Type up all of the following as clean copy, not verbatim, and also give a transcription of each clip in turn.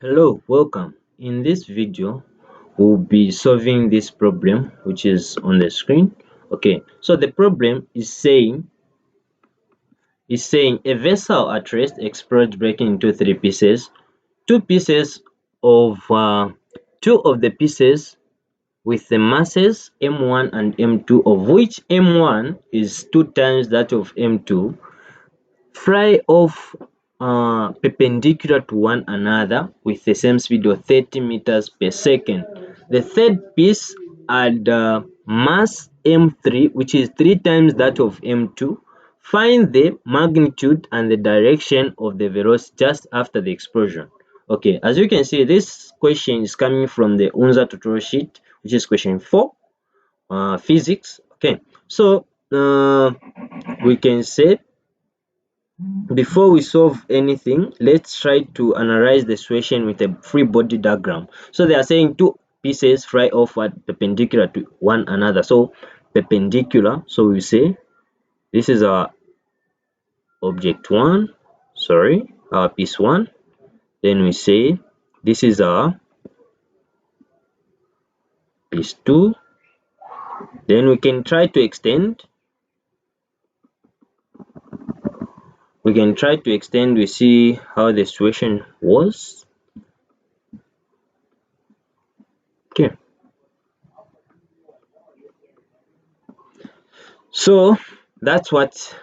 Hello, welcome. In this video, we'll be solving this problem which is on the screen. Okay, so the problem is saying a vessel at rest explodes breaking into three pieces. Two pieces of two of the pieces with the masses m1 and m2, of which m1 is 2 times that of m2, fly off perpendicular to one another with the same speed of 30 meters per second. The third piece had mass m3, which is 3 times that of m2. Find the magnitude and the direction of the velocity just after the explosion. Okay, as you can see, this question is coming from the Unza tutorial sheet, which is question 4, physics. Okay, so we can say, before we solve anything, let's try to analyze the situation with a free body diagram. So they are saying two pieces fly offward perpendicular to one another. So perpendicular, so we say this is our object 1, sorry, our piece 1. Then we say this is our piece 2. Then we can try to extend. We see how the situation was. Okay, so that's what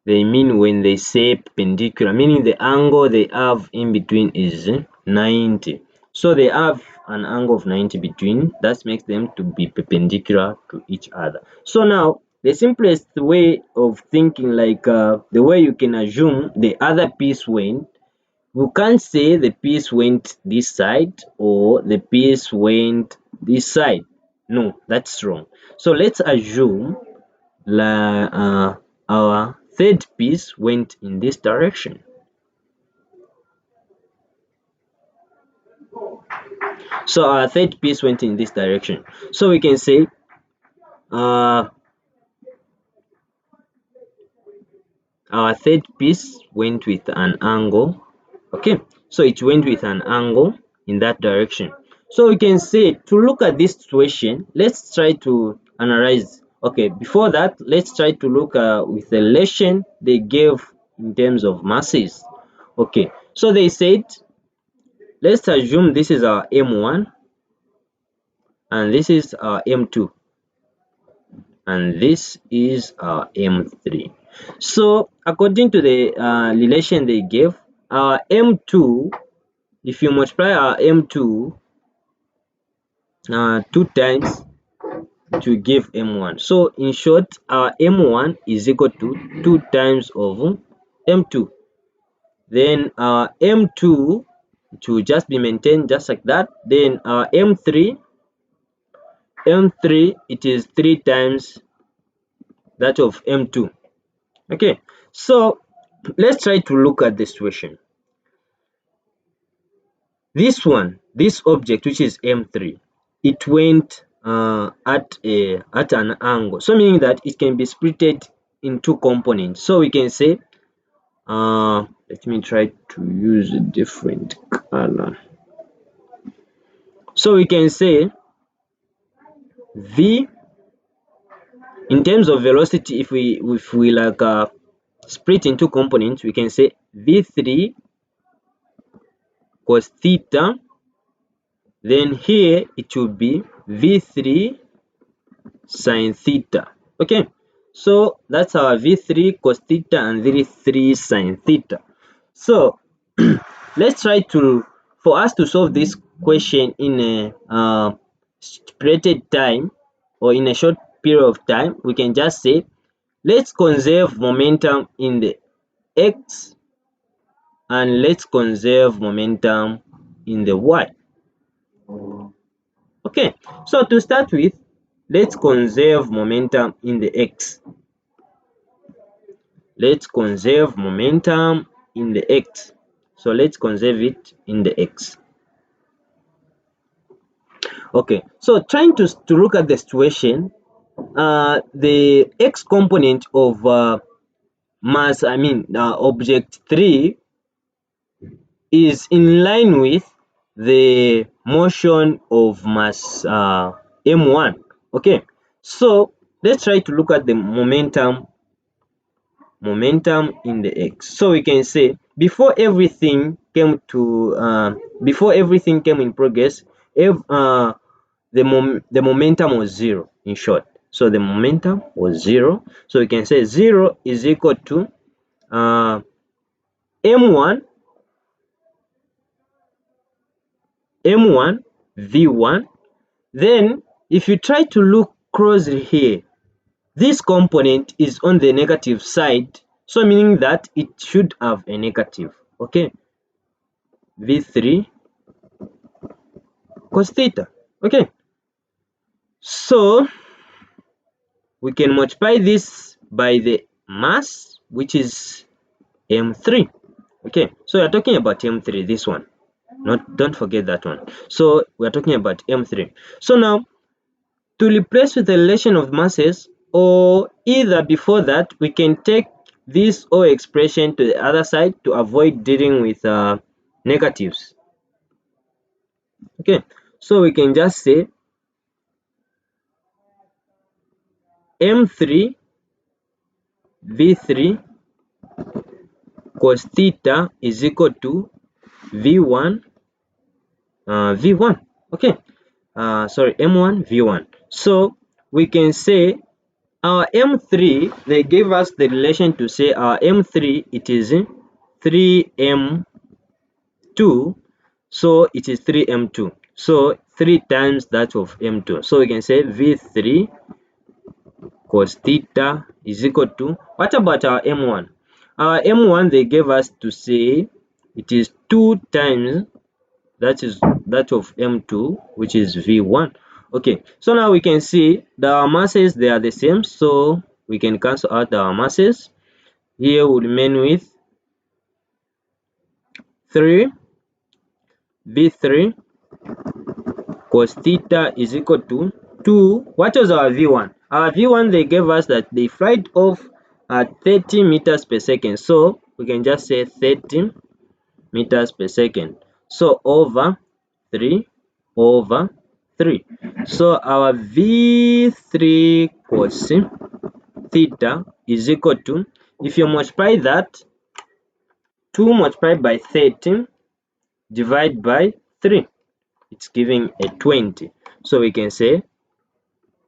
they mean when they say perpendicular, meaning the angle they have in between is 90. So they have an angle of 90 between, that makes them to be perpendicular to each other. So now the simplest way of thinking, like the way you can assume the other piece went, we can't say the piece went this side or the piece went this side. No, that's wrong. So let's assume our third piece went in this direction. So our third piece went in this direction. So we can say our third piece went with an angle. Okay, so it went with an angle in that direction. So we can say, to look at this situation, let's try to analyze. Okay, before that, let's try to look with the relation they gave in terms of masses. Okay, so they said, let's assume this is our m1 and this is our m2 and this is our m3. So according to the relation they gave, our m2, if you multiply our m2 2 times, to give m1. So in short, our m1 is equal to 2 times of m2. Then our m2 to just be maintained just like that. Then our m3, it is 3 times that of m2. Okay, so let's try to look at the situation. This object, which is m3, it went at an angle, so meaning that it can be splitted in two components. So we can say, let me try to use a different color. So we can say v, in terms of velocity, if we like split into components, we can say v3 cos theta. Then here it will be v3 sin theta. Okay, so that's our v3 cos theta and v3 sin theta. So let's try to, for us to solve this question in a stipulated time or in a short period of time, we can just say, let's conserve momentum in the x and let's conserve momentum in the y. Okay, so to start with, let's conserve momentum in the x. Let's conserve momentum in the x. So let's conserve it in the x. Okay, so trying to look at the situation, the x component of mass, object 3, is in line with the motion of mass m1. Okay, so let's try to look at the momentum in the x. So we can say before everything came in progress, the momentum was zero, in short. So the momentum was zero, so we can say 0 is equal to m1 v1. Then if you try to look closely here, this component is on the negative side, so meaning that it should have a negative. Okay, v3 cos theta. Okay, so we can multiply this by the mass, which is m3. Okay, so we're talking about m3, this one, don't forget that one. So we're talking about m3. So now, to replace with the relation of masses, or either before that, we can take this O expression to the other side to avoid dealing with negatives. Okay, so we can just say m3 v3 cos theta is equal to v1 v1. Okay, sorry, m1 v1. So we can say our m3, they gave us the relation to say our m3, it is 3m2, so it is 3m2, so 3 times that of m2. So we can say v3 cos theta is equal to, what about our m1? Our m1, they gave us to say it is 2 times that of m2, which is v1. Okay, so now we can see the masses, they are the same, so we can cancel out our masses. Here we remain with 3 v3 cos theta is equal to 2. What was our v1? Our v1, they gave us that they flight off at 30 meters per second, so we can just say 30 meters per second, so over 3 over 3. So our v3 cos theta is equal to, if you multiply that, 2 multiplied by 30 divide by 3, it's giving a 20. So we can say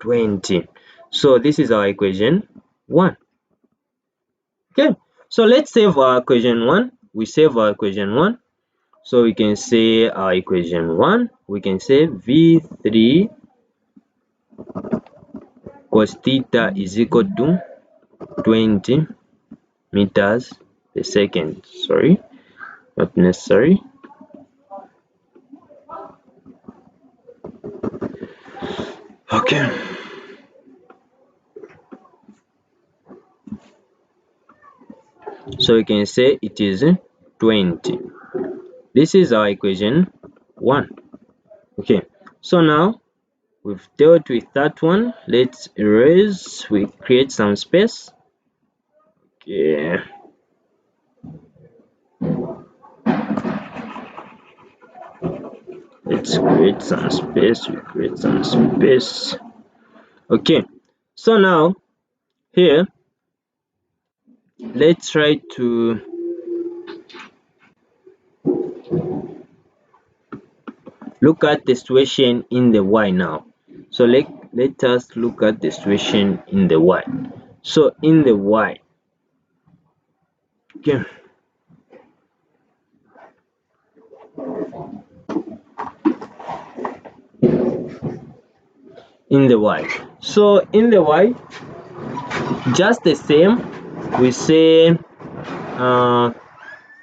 20. So this is our equation 1. Okay, so let's save our equation 1. We save our equation 1. So we can say our equation 1, we can say v3 cos theta is equal to 20 meters per second. Sorry, not necessary. Okay. So we can say it is 20. This is our equation 1. Okay, so now we've dealt with that one. Let's erase, we create some space. Okay, let's create some space, we create some space. Okay, so now here let's try to look at the situation in the y now. So let us look at the situation in the y. So in the y, okay, in the y, so in the y, just the same, we say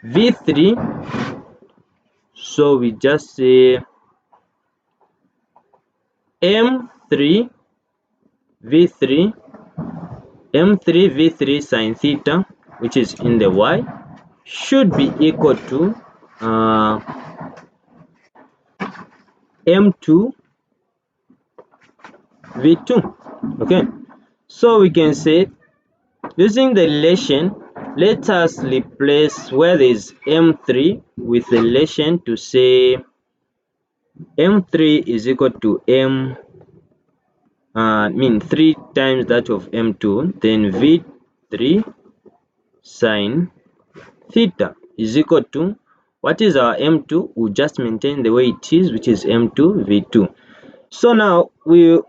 v3, so we just say m3 v3 m3 v3 sine theta, which is in the y, should be equal to m2 v2. Okay, so we can say, using the relation let us replace where there is m3 with the relation to say m3 is equal to 3 times that of m2, then v3 sine theta is equal to, what is our m2? We'll just maintain the way it is, which is m2 v2. So now we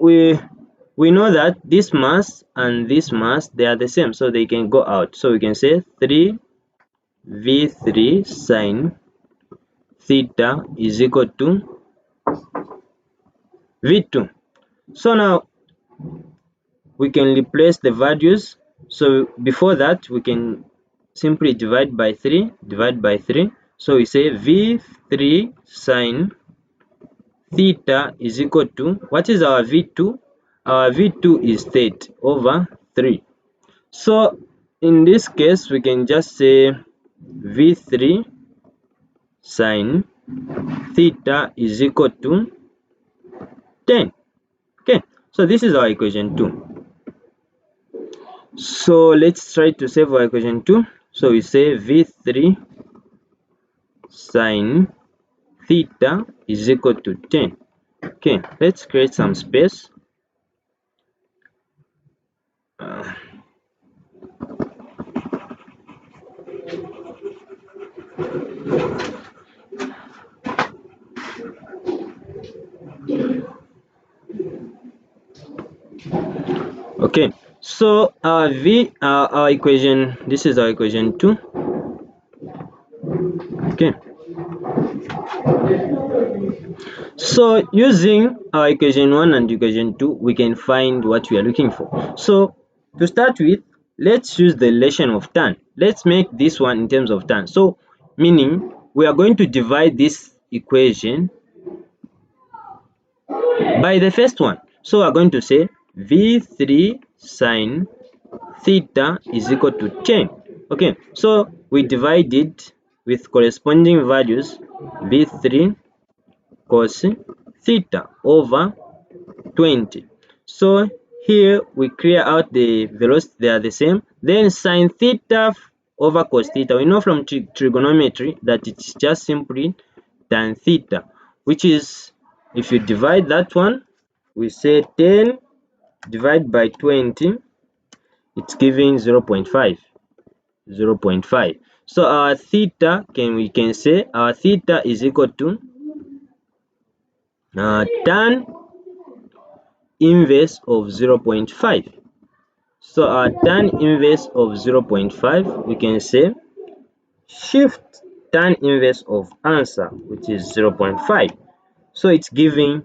know that this mass and this mass, they are the same, so they can go out. So we can say 3 v3 sine theta is equal to v2. So now we can replace the values. So before that, we can simply divide by 3. So we say v3 sine theta is equal to, what is our v2? Our v2 is 30 over 3. So in this case, we can just say v3 sine theta is equal to 10. Okay, so this is our equation 2. So let's try to save our equation 2. So we say v3 sine theta is equal to 10. Okay, let's create some space. Okay, so our equation, this is our equation 2. Okay, so using our equation 1 and equation 2, we can find what we are looking for. So to start with, let's use the relation of tan. Let's make this one in terms of tan. So meaning we are going to divide this equation by the first one. So we are going to say v3 sine theta is equal to 10. Okay, so we divide it with corresponding values, v3 cos theta over 20. So here we clear out the velocity, they are the same. Then sine theta over cos theta, we know from trigonometry that it's just simply tan theta, which is, if you divide that one, we say 10 divided by 20, it's giving 0.5. So our theta, we can say our theta is equal to tan inverse of 0.5. So our tan inverse of 0.5, we can say shift tan inverse of answer, which is 0.5. So it's giving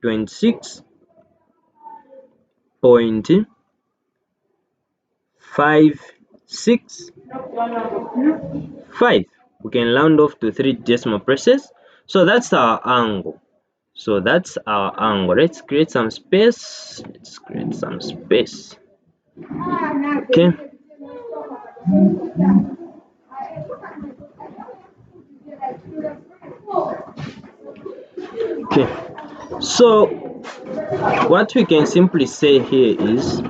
26.565. We can round off to 3 decimal places. So that's our angle. Let's create some space. Okay, so what we can simply say here is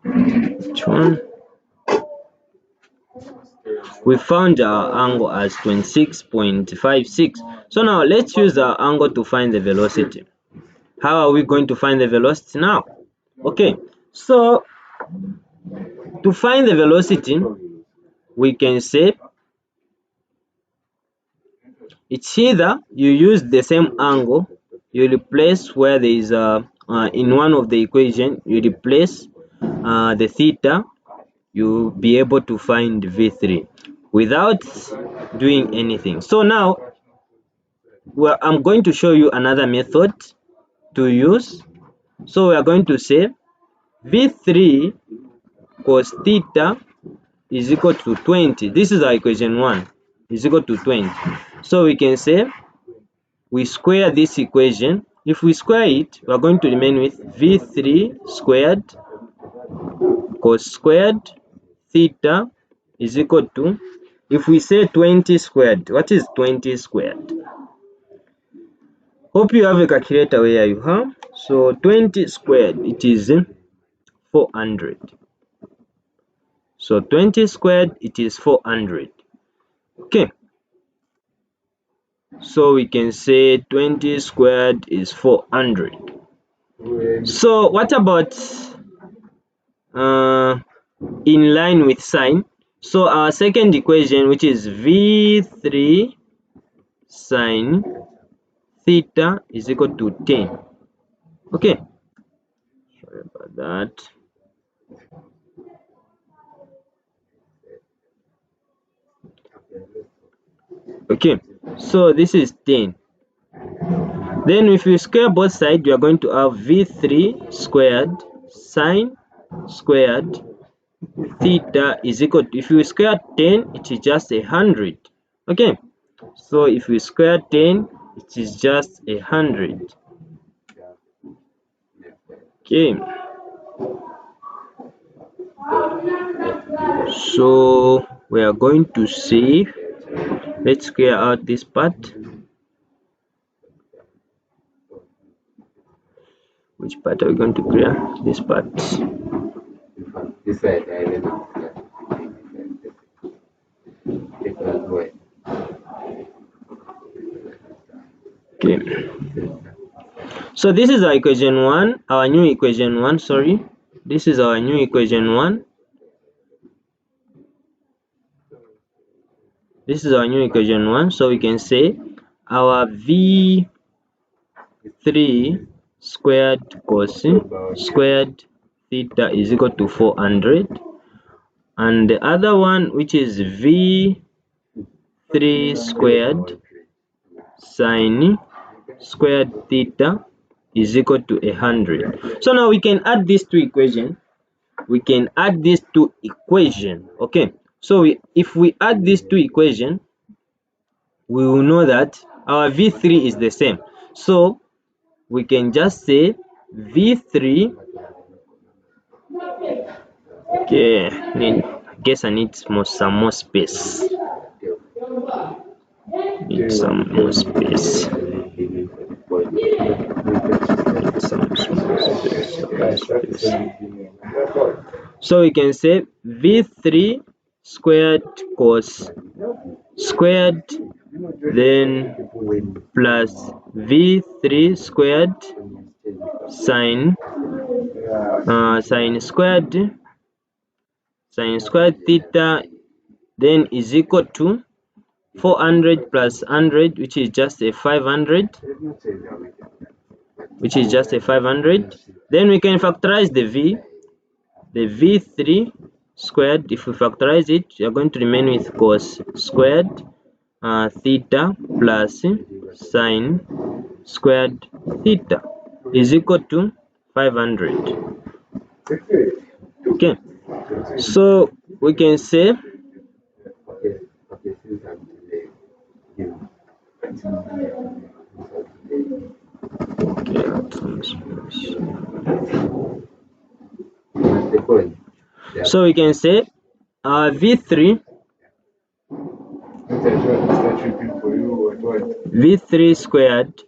which one? We found our angle as 26.56. So now let's use our angle to find the velocity. How are we going to find the velocity now? Okay, so to find the velocity, we can say it's either you use the same angle, you replace where there is in one of the equation, you replace the theta, you'll be able to find v3 without doing anything. So now I'm going to show you another method to use. So we are going to say v3 cos theta is equal to 20. This is our equation 1, is equal to 20. So we can say we square this equation. If we square it, we are going to remain with v3 squared cos squared theta is equal to, if we say 20 squared, what is 20 squared? Hope you have a calculator where you have. So 20 squared, it is 400. So 20 squared, it is 400. Okay, so we can say 20 squared is 400. So what about in line with sine? So our second equation, which is v3 sine theta is equal to 10. Okay, sorry about that. Okay, so this is 10. Then if you square both sides, you are going to have v3 squared sine squared theta is equal to, if you square 10, it is just 100. Okay, so if we square 10, it is just 100. Okay, so we are going to say, let's clear out this part. Which part are we going to clear? This part. This side, I don't know. Okay, so this is our equation 1, our new equation 1, sorry. This is our new equation 1. This is our new equation 1, so we can say our v3 squared cos squared theta is equal to 400, and the other one, which is v3 squared sine squared theta is equal to 100. So now we can add these two equations. Okay, so if we add these two equations, we will know that our v3 is the same. So we can just say v3. Okay, I guess I need some more space. Need some more space. So we can say v3 squared cos squared, then plus v3 squared sine squared theta, then is equal to 400 plus 100, which is just a 500, then we can factorize the v3 squared. If we factorize it, you are going to remain with cos squared theta plus sine squared theta is equal to 500. Okay, so we can say so we can say v3 squared,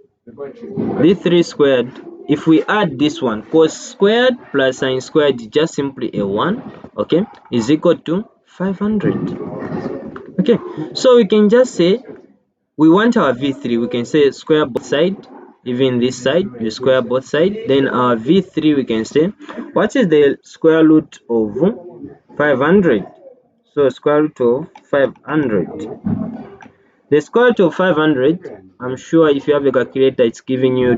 if we add this one, cos squared plus sine squared is just simply a 1, okay, is equal to 500. Okay, so we can just say we want our v3, we can say square both sides, even this side you square both sides, then our v3 we can say what is the square root of 500. So square root of 500, the square root of 500, I'm sure if you have a calculator, it's giving you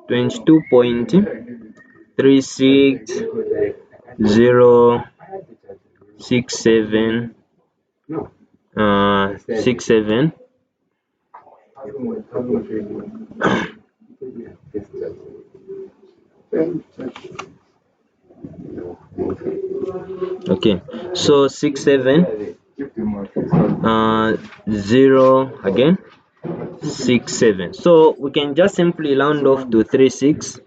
22.36067 67. Okay, so 67 0 again 67. So we can just simply round off to 36.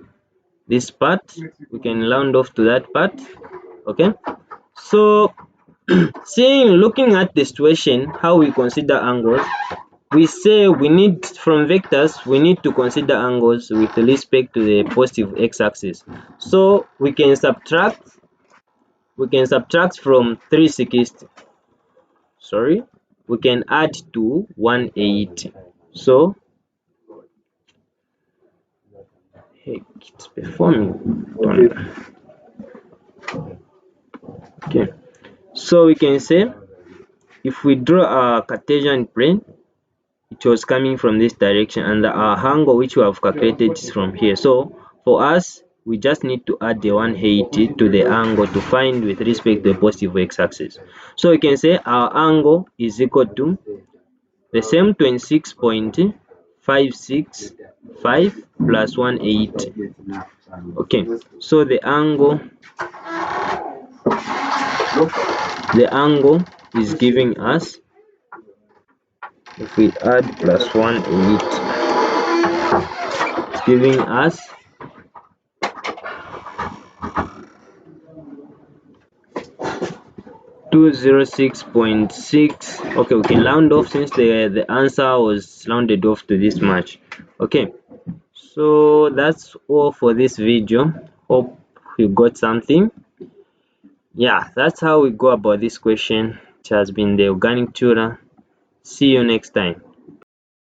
This part we can round off to that part. Okay, so looking at the situation, how we consider angles, we say we need, from vectors, we need to consider angles with respect to the positive x-axis. So we can subtract we can subtract from 360, sorry, we can add to 180. So hey, it's performing. Okay, so we can say if we draw a Cartesian plane, it was coming from this direction, and our angle which we have calculated is from here. So for us, we just need to add the 180 to the angle to find with respect to the positive x-axis. So we can say our angle is equal to the same 26.565 plus 180. Okay, so the angle is giving us, if we add plus 180, it's giving us 206.6. okay, we can round off since the answer was rounded off to this much. Okay, so that's all for this video. Hope you got something. Yeah, that's how we go about this question. It has been the Organic Tutor. See you next time.